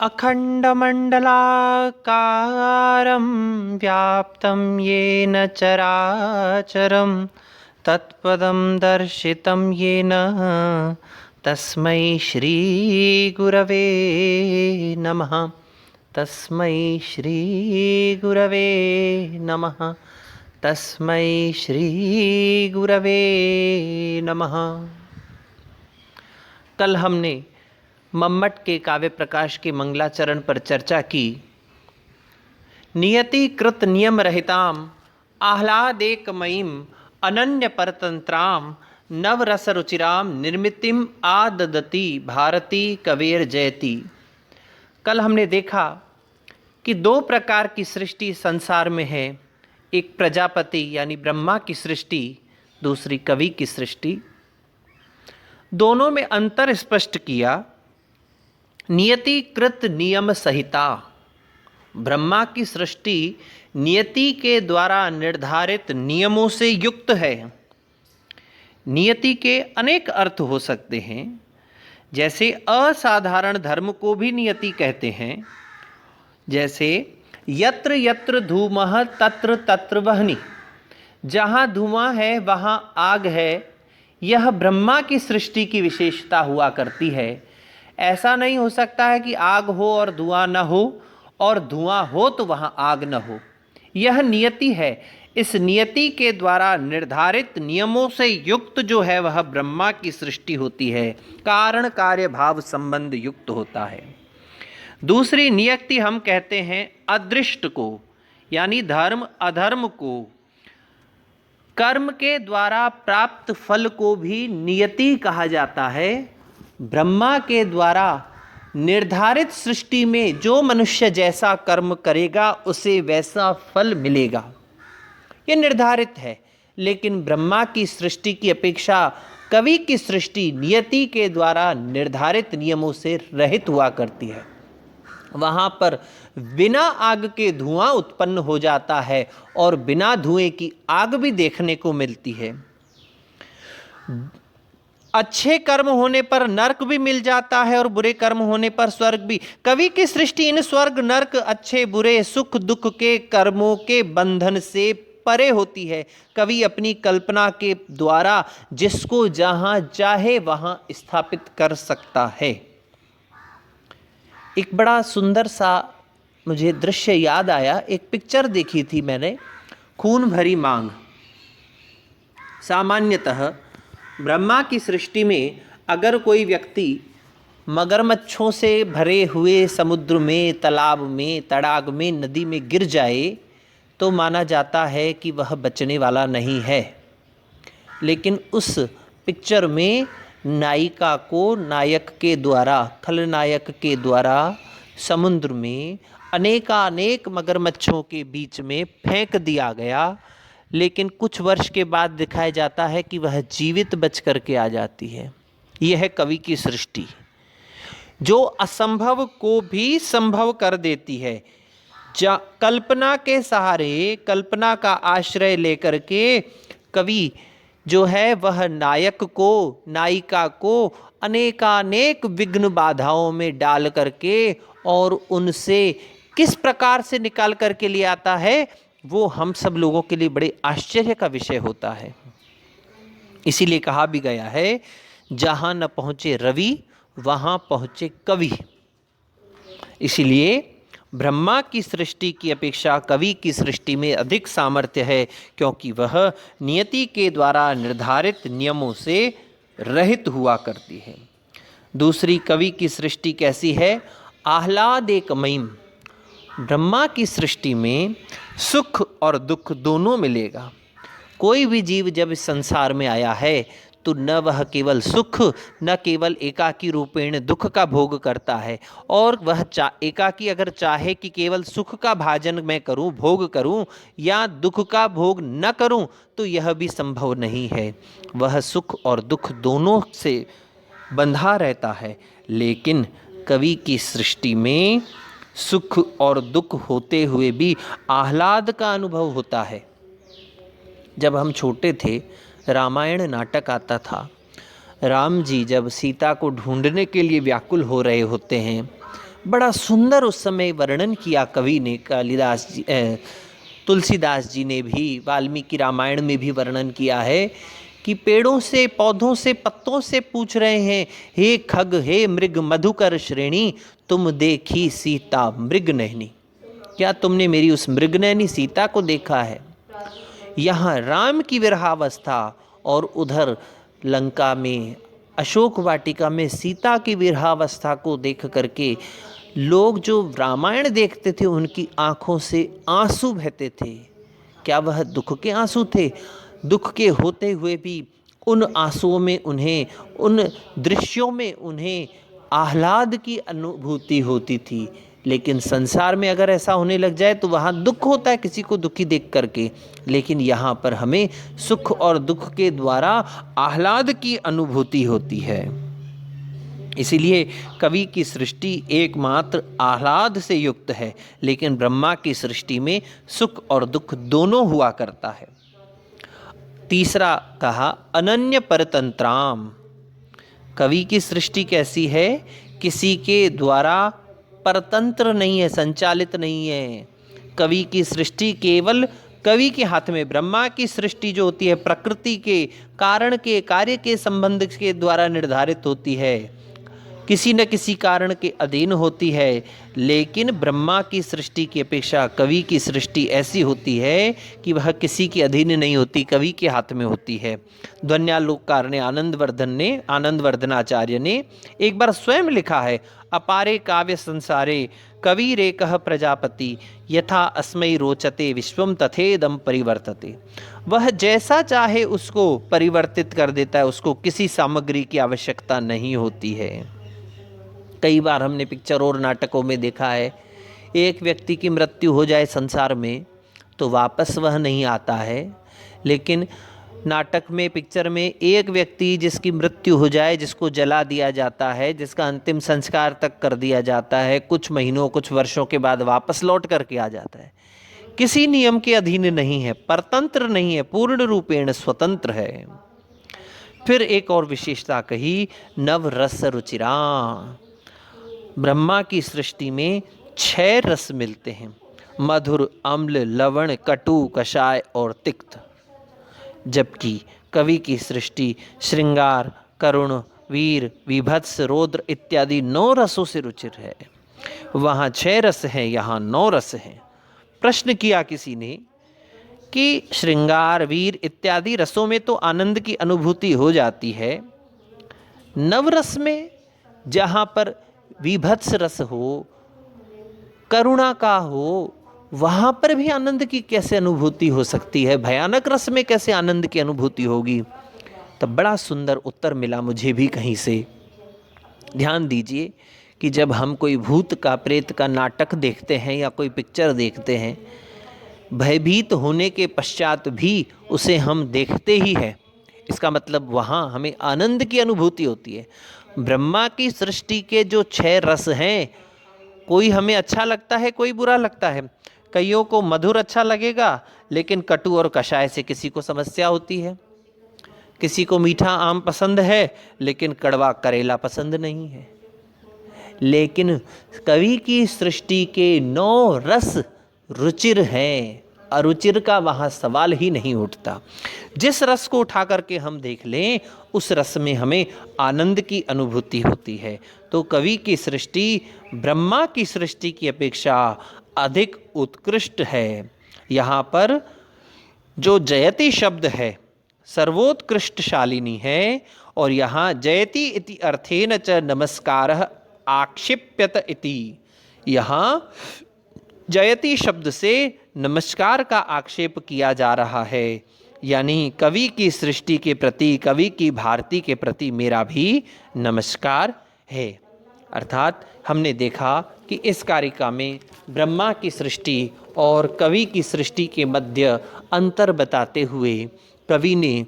अखण्डमण्डलाकारं व्याप्तं येन चराचरं तत्पदं दर्शितं येन तस्मै श्रीगुरवे नमः। तस्मै श्रीगुरवे नमः। तस्मै श्रीगुरवे नमः। कल हमने मम्मट के काव्य प्रकाश के मंगलाचरण पर चर्चा की। नियति कृत नियम रहिताम आह्लादेकमयीम अनन्य परतंत्राम नवरस रुचिराम निर्मितिम आददति भारती कवेर जयति। कल हमने देखा कि दो प्रकार की सृष्टि संसार में है, एक प्रजापति यानी ब्रह्मा की सृष्टि, दूसरी कवि की सृष्टि। दोनों में अंतर स्पष्ट किया। नियति कृत नियम सहिता, ब्रह्मा की सृष्टि नियति के द्वारा निर्धारित नियमों से युक्त है। नियति के अनेक अर्थ हो सकते हैं, जैसे असाधारण धर्म को भी नियति कहते हैं। जैसे यत्र यत्र धूमः तत्र तत्र वह्नि, जहाँ धुआं है वहाँ आग है। यह ब्रह्मा की सृष्टि की विशेषता हुआ करती है। ऐसा नहीं हो सकता है कि आग हो और धुआं न हो, और धुआं हो तो वहाँ आग न हो। यह नियति है। इस नियति के द्वारा निर्धारित नियमों से युक्त जो है वह ब्रह्मा की सृष्टि होती है, कारण कार्य भाव संबंध युक्त होता है। दूसरी नियति हम कहते हैं अदृष्ट को, यानी धर्म अधर्म को, कर्म के द्वारा प्राप्त फल को भी नियति कहा जाता है। ब्रह्मा के द्वारा निर्धारित सृष्टि में जो मनुष्य जैसा कर्म करेगा उसे वैसा फल मिलेगा, ये निर्धारित है। लेकिन ब्रह्मा की सृष्टि की अपेक्षा कवि की सृष्टि नियति के द्वारा निर्धारित नियमों से रहित हुआ करती है। वहाँ पर बिना आग के धुआं उत्पन्न हो जाता है और बिना धुएं की आग भी देखने को मिलती है। अच्छे कर्म होने पर नरक भी मिल जाता है और बुरे कर्म होने पर स्वर्ग भी। कवि की सृष्टि इन स्वर्ग नरक, अच्छे बुरे, सुख दुख के कर्मों के बंधन से परे होती है। कवि अपनी कल्पना के द्वारा जिसको जहां चाहे वहां स्थापित कर सकता है। एक बड़ा सुंदर सा मुझे दृश्य याद आया। एक पिक्चर देखी थी मैंने, खून भरी मांग। सामान्यतः ब्रह्मा की सृष्टि में अगर कोई व्यक्ति मगरमच्छों से भरे हुए समुद्र में, तालाब में, तड़ाग में, नदी में गिर जाए तो माना जाता है कि वह बचने वाला नहीं है। लेकिन उस पिक्चर में नायिका को नायक के द्वारा, खलनायक के द्वारा समुद्र में अनेकानेक मगरमच्छों के बीच में फेंक दिया गया। लेकिन कुछ वर्ष के बाद दिखाया जाता है कि वह जीवित बच करके आ जाती है। यह है कवि की सृष्टि, जो असंभव को भी संभव कर देती है। कल्पना के सहारे, कल्पना का आश्रय लेकर के कवि जो है वह नायक को, नायिका को अनेकानेक विघ्न बाधाओं में डाल करके और उनसे किस प्रकार से निकाल करके ले आता है, वो हम सब लोगों के लिए बड़े आश्चर्य का विषय होता है। इसीलिए कहा भी गया है, जहाँ न पहुँचे रवि वहाँ पहुँचे कवि। इसीलिए ब्रह्मा की सृष्टि की अपेक्षा कवि की सृष्टि में अधिक सामर्थ्य है, क्योंकि वह नियति के द्वारा निर्धारित नियमों से रहित हुआ करती है। दूसरी कवि की सृष्टि कैसी है? आह्लादेकमयीम। ब्रह्मा की सृष्टि में सुख और दुख दोनों मिलेगा। कोई भी जीव जब इस संसार में आया है तो न वह केवल सुख, न केवल एकाकी रूपेण दुख का भोग करता है, और वह एकाकी अगर चाहे कि केवल सुख का भाजन मैं करूं, भोग करूं, या दुख का भोग न करूं, तो यह भी संभव नहीं है। वह सुख और दुख दोनों से बंधा रहता है। लेकिन कवि की सृष्टि में सुख और दुख होते हुए भी आह्लाद का अनुभव होता है। जब हम छोटे थे, रामायण नाटक आता था। राम जी जब सीता को ढूंढने के लिए व्याकुल हो रहे होते हैं, बड़ा सुंदर उस समय वर्णन किया कवि ने, कालिदास जी, तुलसीदास जी ने भी, वाल्मीकि रामायण में भी वर्णन किया है कि पेड़ों से, पौधों से, पत्तों से पूछ रहे हैं, हे खग, हे मृग मधुकर श्रेणी, तुम देखी सीता मृग नैनी, क्या तुमने मेरी उस मृग नैनी सीता को देखा है। यहाँ राम की विरहावस्था और उधर लंका में, अशोक वाटिका में सीता की विरहावस्था को देख करके लोग जो रामायण देखते थे उनकी आंखों से आंसू बहते थे। क्या वह दुख के आंसू थे? दुख के होते हुए भी उन आंसुओं में उन्हें, उन दृश्यों में उन्हें आह्लाद की अनुभूति होती थी। लेकिन संसार में अगर ऐसा होने लग जाए तो वहाँ दुख होता है किसी को दुखी देख करके, लेकिन यहाँ पर हमें सुख और दुख के द्वारा आह्लाद की अनुभूति होती है। इसीलिए कवि की सृष्टि एकमात्र आह्लाद से युक्त है, लेकिन ब्रह्मा की सृष्टि में सुख और दुख दोनों हुआ करता है। तीसरा कहा अनन्य परतंत्राम। कवि की सृष्टि कैसी है? किसी के द्वारा परतंत्र नहीं है, संचालित नहीं है। कवि की सृष्टि केवल कवि के हाथ में। ब्रह्मा की सृष्टि जो होती है प्रकृति के, कारण के, कार्य के संबंध के द्वारा निर्धारित होती है, किसी न किसी कारण के अधीन होती है। लेकिन ब्रह्मा की सृष्टि की अपेक्षा कवि की सृष्टि ऐसी होती है कि वह किसी के अधीन नहीं होती, कवि के हाथ में होती है। ध्वन्यालोककार ने, आनंदवर्धनाचार्य ने एक बार स्वयं लिखा है, अपारे काव्य संसारे कवि रेकः प्रजापति, यथा अस्मै रोचते विश्वम तथेदम परिवर्तते। वह जैसा चाहे उसको परिवर्तित कर देता है, उसको किसी सामग्री की आवश्यकता नहीं होती है। कई बार हमने पिक्चर और नाटकों में देखा है, एक व्यक्ति की मृत्यु हो जाए संसार में तो वापस वह नहीं आता है, लेकिन नाटक में, पिक्चर में एक व्यक्ति जिसकी मृत्यु हो जाए, जिसको जला दिया जाता है, जिसका अंतिम संस्कार तक कर दिया जाता है, कुछ महीनों, कुछ वर्षों के बाद वापस लौट करके आ जाता है। किसी नियम के अधीन नहीं है, परतंत्र नहीं है, पूर्ण रूपेण स्वतंत्र है। फिर एक और विशेषता कही, नव रस रुचिरा। ब्रह्मा की सृष्टि में 6 रस मिलते हैं, मधुर, अम्ल, लवण, कटु, कषाय और तिक्त। जबकि कवि की सृष्टि श्रृंगार, करुण, वीर, विभत्स, रौद्र इत्यादि 9 रसों से रुचिर है। वहाँ 6 रस हैं, यहाँ 9 रस हैं। प्रश्न किया किसी ने कि श्रृंगार, वीर इत्यादि रसों में तो आनंद की अनुभूति हो जाती है, नवरस में जहाँ पर विभत्स रस हो, करुणा का हो, वहाँ पर भी आनंद की कैसे अनुभूति हो सकती है? भयानक रस में कैसे आनंद की अनुभूति होगी? तब बड़ा सुंदर उत्तर मिला मुझे भी कहीं से। ध्यान दीजिए कि जब हम कोई भूत का, प्रेत का नाटक देखते हैं या कोई पिक्चर देखते हैं, भयभीत होने के पश्चात भी उसे हम देखते ही हैं। इसका मतलब वहाँ हमें आनंद की अनुभूति होती है। ब्रह्मा की सृष्टि के जो 6 रस हैं, कोई हमें अच्छा लगता है, कोई बुरा लगता है। कईयों को मधुर अच्छा लगेगा, लेकिन कटु और कषाय से किसी को समस्या होती है। किसी को मीठा आम पसंद है, लेकिन कड़वा करेला पसंद नहीं है। लेकिन कवि की सृष्टि के 9 रस रुचिर हैं, अरुचिर का वहाँ सवाल ही नहीं उठता। जिस रस को उठा करके हम देख लें, उस रस में हमें आनंद की अनुभूति होती है। तो कवि की सृष्टि ब्रह्मा की सृष्टि की अपेक्षा अधिक उत्कृष्ट है। यहाँ पर जो जयति शब्द है सर्वोत्कृष्टशालिनी है, और यहाँ जयति इति अर्थेन च नमस्कारः आक्षिप्यत इति, यहाँ जयति शब्द से नमस्कार का आक्षेप किया जा रहा है। यानी कवि की सृष्टि के प्रति, कवि की भारती के प्रति मेरा भी नमस्कार है। अर्थात हमने देखा कि इस कारिका में ब्रह्मा की सृष्टि और कवि की सृष्टि के मध्य अंतर बताते हुए कवि ने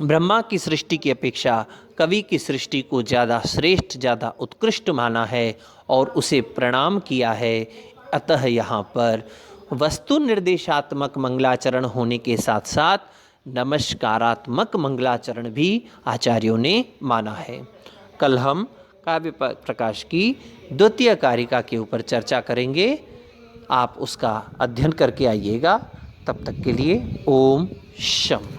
ब्रह्मा की सृष्टि की अपेक्षा कवि की सृष्टि को ज़्यादा श्रेष्ठ, ज़्यादा उत्कृष्ट माना है और उसे प्रणाम किया है। अतः यहाँ पर वस्तु निर्देशात्मक मंगलाचरण होने के साथ साथ नमस्कारात्मक मंगलाचरण भी आचार्यों ने माना है। कल हम काव्य प्रकाश की द्वितीय कारिका के ऊपर चर्चा करेंगे। आप उसका अध्ययन करके आइएगा। तब तक के लिए ओम शम।